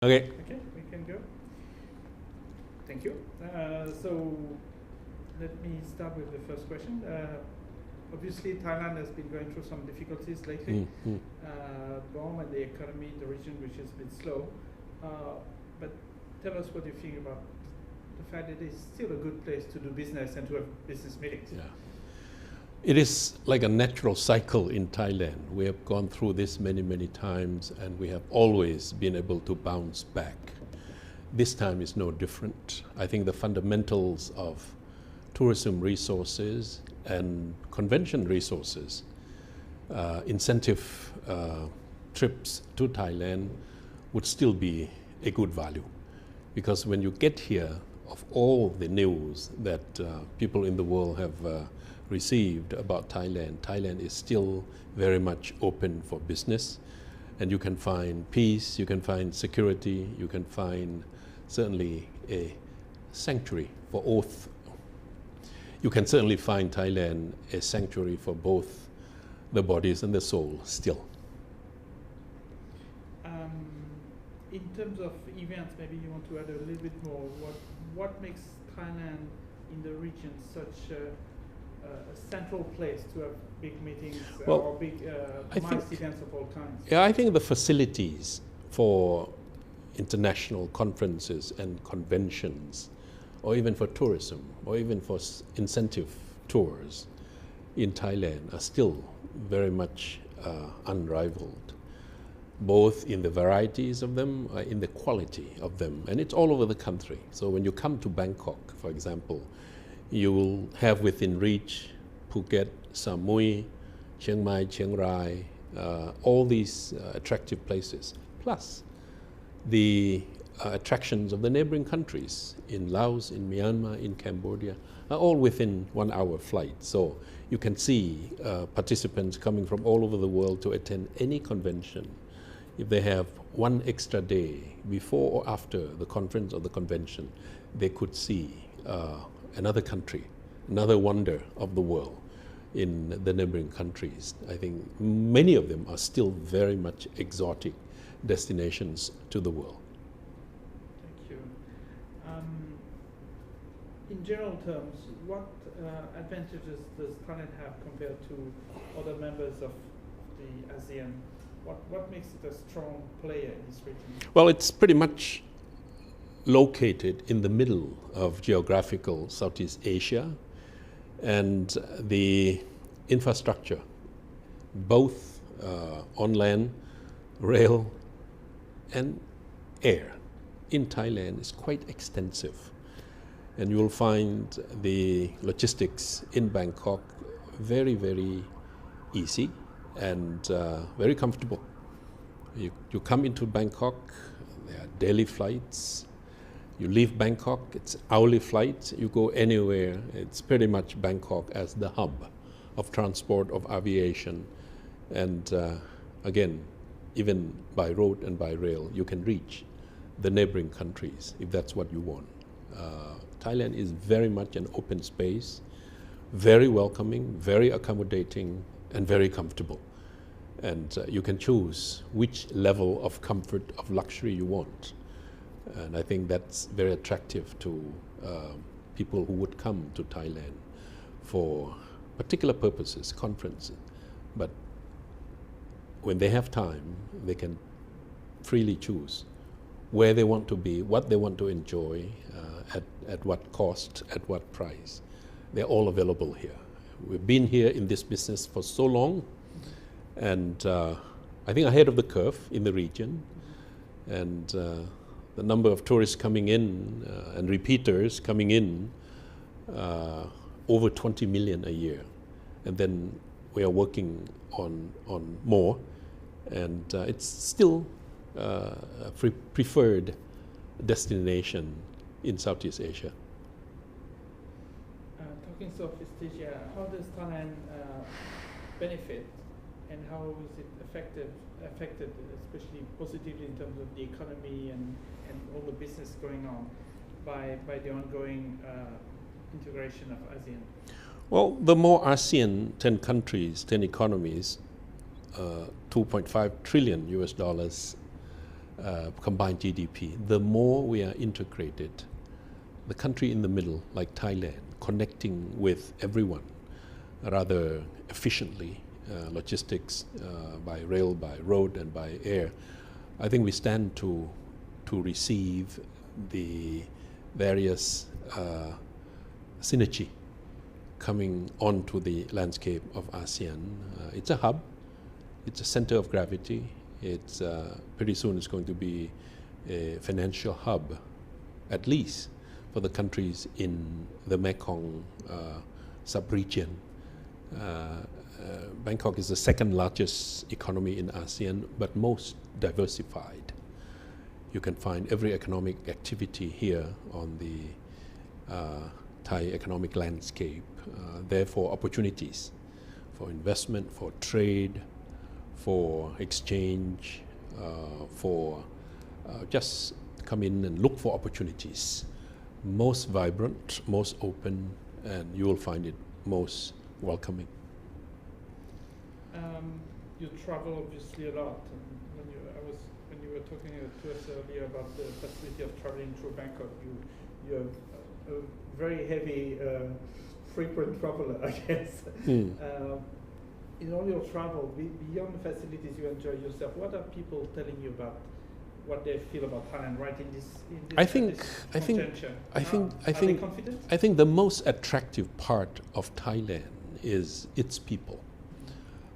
Okay. Okay, we can go. Thank you. So let me start with the first question. Obviously, Thailand has been going through some difficulties lately. Bomb and the economy in the region, which is a bit slow. But tell us what you think about the fact that it's still a good place to do business and to have business meetings. Yeah. It is like a natural cycle in Thailand. We have gone through this many, many times, and we have always been able to bounce back. This time is no different. I think the fundamentals of tourism resources and convention resources, incentive trips to Thailand would still be a good value. Because when you get here, of all the news that people in the world have received about Thailand, Thailand is still very much open for business, and you can find peace, you can find security, you can find certainly a sanctuary for both. You can certainly find Thailand a sanctuary for both the bodies and the soul still. In terms of events, maybe you want to add a little bit more. What makes Thailand in the region such a central place to have big meetings or big mass events of all kinds? Yeah, I think the facilities for international conferences and conventions, or even for tourism, or even for incentive tours in Thailand are still very much unrivaled, both in the varieties of them, in the quality of them, and it's all over the country. So when you come to Bangkok, for example, you will have within reach Phuket, Samui, Chiang Mai, Chiang Rai, all these attractive places, plus the attractions of the neighboring countries in Laos, in Myanmar, in Cambodia, are all within 1 hour flight. So you can see participants coming from all over the world to attend any convention. If they have one extra day before or after the conference or the convention, they could see another country, another wonder of the world in the neighboring countries. I think many of them are still very much exotic destinations to the world. Thank you. In general terms, what advantages does Thailand have compared to other members of the ASEAN? What makes it a strong player in this region? Well, it's pretty much located in the middle of geographical Southeast Asia, and the infrastructure, both on land, rail, and air in Thailand is quite extensive. And you will find the logistics in Bangkok very, very easy and very comfortable. You come into Bangkok, there are daily flights. You leave Bangkok, it's hourly flights. You go anywhere, it's pretty much Bangkok as the hub of transport, of aviation. And again, even by road and by rail, you can reach the neighboring countries if that's what you want. Thailand is very much an open space, very welcoming, very accommodating, and very comfortable. And you can choose which level of comfort, of luxury you want. And I think that's very attractive to people who would come to Thailand for particular purposes, conferences. But when they have time, they can freely choose where they want to be, what they want to enjoy, at what cost, at what price. They're all available here. We've been here in this business for so long, and I think ahead of the curve in the region. And the number of tourists coming in and repeaters coming in, over 20 million a year. And then we are working on more, and it's still a preferred destination in Southeast Asia. Talking Southeast Asia, how does Thailand benefit, and how is it affected, especially positively in terms of the economy and all the business going on by the ongoing integration of ASEAN? Well, the more ASEAN, 10 countries, 10 economies, $2.5 trillion combined GDP, the more we are integrated, the country in the middle, like Thailand, connecting with everyone rather efficiently, logistics by rail, by road, and by air, I think we stand to receive the various synergy coming onto the landscape of ASEAN. It's a hub, it's a center of gravity. It's pretty soon it's going to be a financial hub, at least for the countries in the Mekong sub-region. Bangkok is the second largest economy in ASEAN, but most diversified. You can find every economic activity here on the Thai economic landscape. Therefore, opportunities for investment, for trade, for exchange, for just come in and look for opportunities. Most vibrant, most open, and you will find it most welcoming. You travel obviously a lot. And when you were talking to us earlier about the facility of traveling through Bangkok, you are a very heavy, frequent traveler, I guess. In all your travel, beyond the facilities you enjoy yourself, what are people telling you about what they feel about Thailand right in this I think confident? I think the most attractive part of Thailand is its people.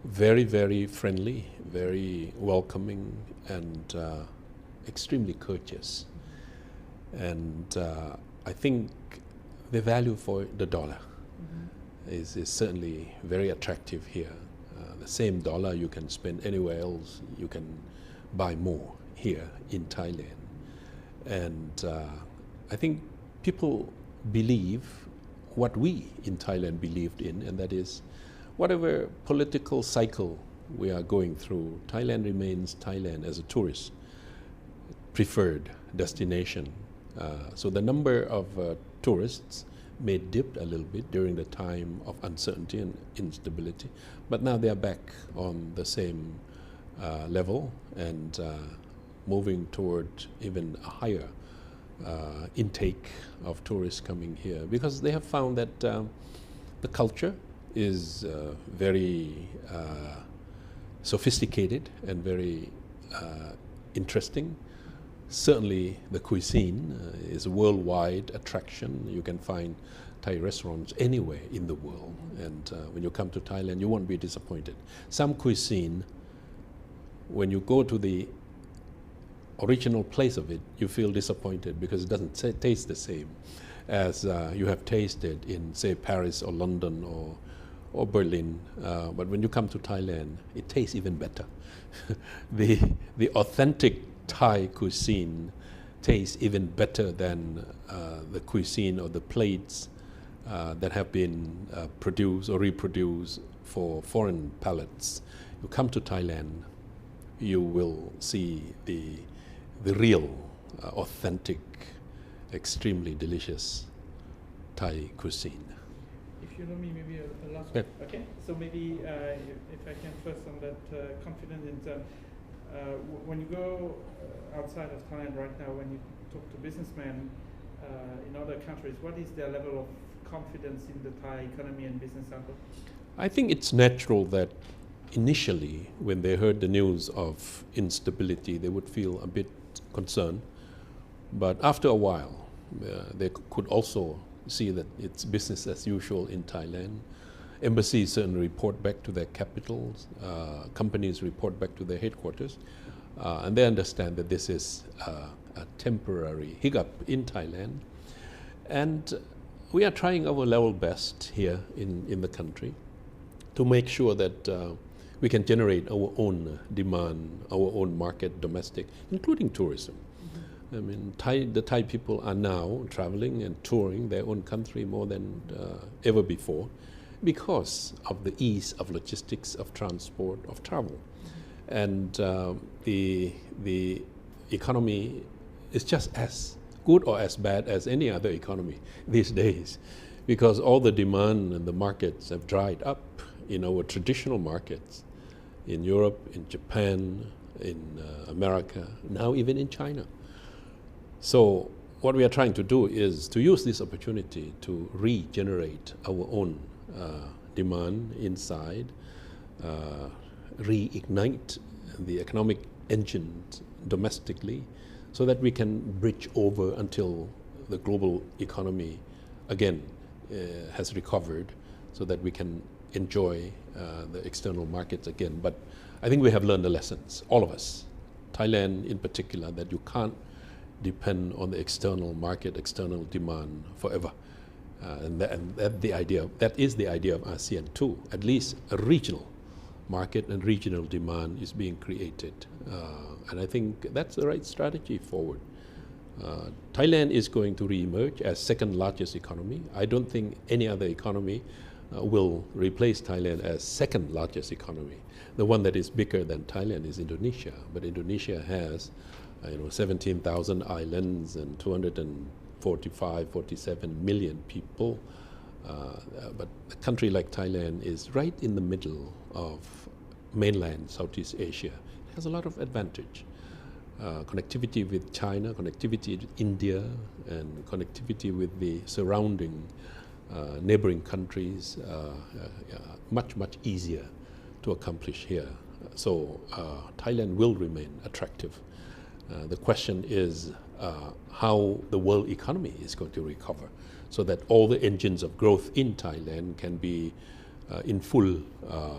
Very, very friendly, very welcoming, and extremely courteous. And I think the value for the dollar is certainly very attractive here. The same dollar you can spend anywhere else, you can buy more here in Thailand. And I think people believe what we in Thailand believed in, and that is whatever political cycle we are going through, Thailand remains Thailand as a tourist preferred destination. So the number of tourists may dip a little bit during the time of uncertainty and instability, but now they are back on the same level and moving toward even a higher intake of tourists coming here, because they have found that the culture is very sophisticated and very interesting. Certainly the cuisine is a worldwide attraction. You can find Thai restaurants anywhere in the world, and when you come to Thailand you won't be disappointed. Some cuisine, when you go to the original place of it, you feel disappointed because it doesn't taste the same as you have tasted in, say, Paris or London or Berlin. But when you come to Thailand, it tastes even better. The authentic Thai cuisine tastes even better than the cuisine or the plates that have been produced or reproduced for foreign palates. You come to Thailand, you will see the real, authentic, extremely delicious Thai cuisine. If you allow me, maybe a last one. Okay, so maybe if I can first on that confidence in terms, when you go outside of Thailand right now, when you talk to businessmen in other countries, what is their level of confidence in the Thai economy and business outlook? I think it's natural that initially, when they heard the news of instability, they would feel a bit concerned. But after a while, they could also see that it's business as usual in Thailand. Embassies certainly report back to their capitals, companies report back to their headquarters, and they understand that this is a temporary hiccup in Thailand. And we are trying our level best here in the country to make sure that we can generate our own demand, our own market, domestic, including tourism. I mean, the Thai people are now traveling and touring their own country more than ever before because of the ease of logistics, of transport, of travel. And the economy is just as good or as bad as any other economy these days, because all the demand and the markets have dried up in our traditional markets in Europe, in Japan, in America, now even in China. So what we are trying to do is to use this opportunity to regenerate our own demand inside, reignite the economic engine domestically, so that we can bridge over until the global economy again has recovered, so that we can enjoy the external markets again. But I think we have learned the lessons, all of us, Thailand in particular, that you can't depend on the external market, external demand forever. That is the idea of ASEAN too. At least a regional market and regional demand is being created. And I think that's the right strategy forward. Thailand is going to re-emerge as second largest economy. I don't think any other economy will replace Thailand as second largest economy. The one that is bigger than Thailand is Indonesia, but Indonesia has 17,000 islands and 245, 47 million people. But a country like Thailand is right in the middle of mainland Southeast Asia. It has a lot of advantage. Connectivity with China, connectivity with India, and connectivity with the surrounding neighboring countries, much, much easier to accomplish here. So Thailand will remain attractive. The question is how the world economy is going to recover, so that all the engines of growth in Thailand can be in full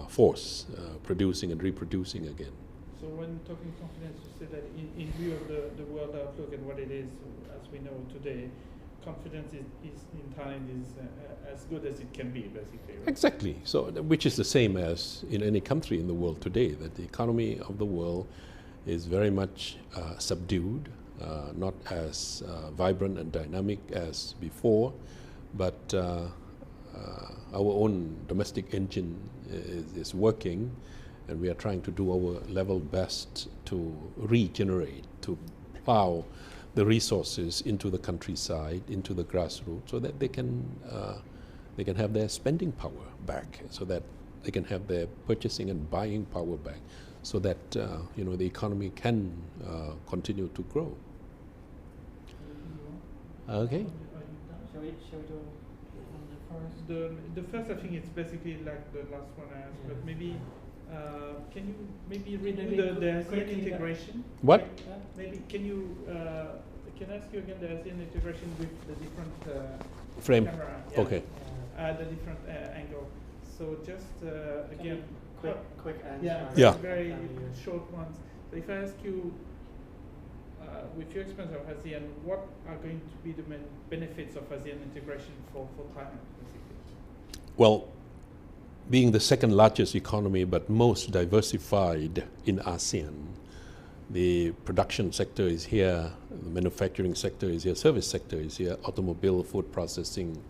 force, producing and reproducing again. So when talking confidence, you say that in view of the world outlook and what it is, as we know today, confidence is in Thailand is as good as it can be, basically. Right? Exactly. So, which is the same as in any country in the world today, that the economy of the world is very much subdued, not as vibrant and dynamic as before, but our own domestic engine is working, and we are trying to do our level best to regenerate, to plow the resources into the countryside, into the grassroots, so that they can have their spending power back, so that they can have their purchasing and buying power back, so that the economy can continue to grow. Okay. Shall we do the first? I think it's basically like the last one I asked, but maybe can you maybe redo the ASEAN integration? What? Maybe can you can I ask you again the ASEAN integration with the different frame? Camera, yeah. Okay. The different angle. So just again, quick answer. Yeah. Very short ones. So if I ask you, with your experience of ASEAN, what are going to be the main benefits of ASEAN integration for Thailand, basically? Well, being the second largest economy but most diversified in ASEAN, the production sector is here, the manufacturing sector is here, service sector is here, automobile, food processing,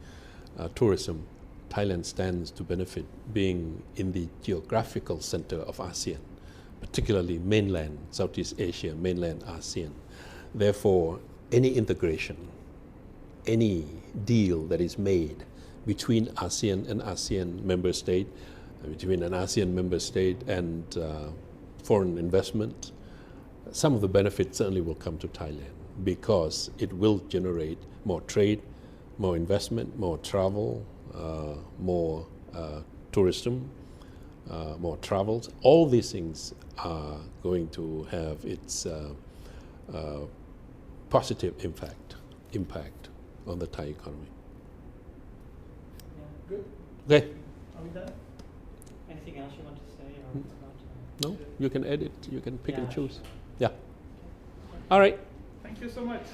tourism. Thailand stands to benefit being in the geographical center of ASEAN, particularly mainland Southeast Asia, mainland ASEAN. Therefore, any integration, any deal that is made between ASEAN and ASEAN member state, between an ASEAN member state and foreign investment, some of the benefits certainly will come to Thailand, because it will generate more trade, more investment, more travel, more tourism, more travels. All these things are going to have its positive impact on the Thai economy. Good. Okay. Are we done? Anything else you want to say? Or No, you can edit, you can pick and choose. Sure. Yeah. All right. Thank you so much.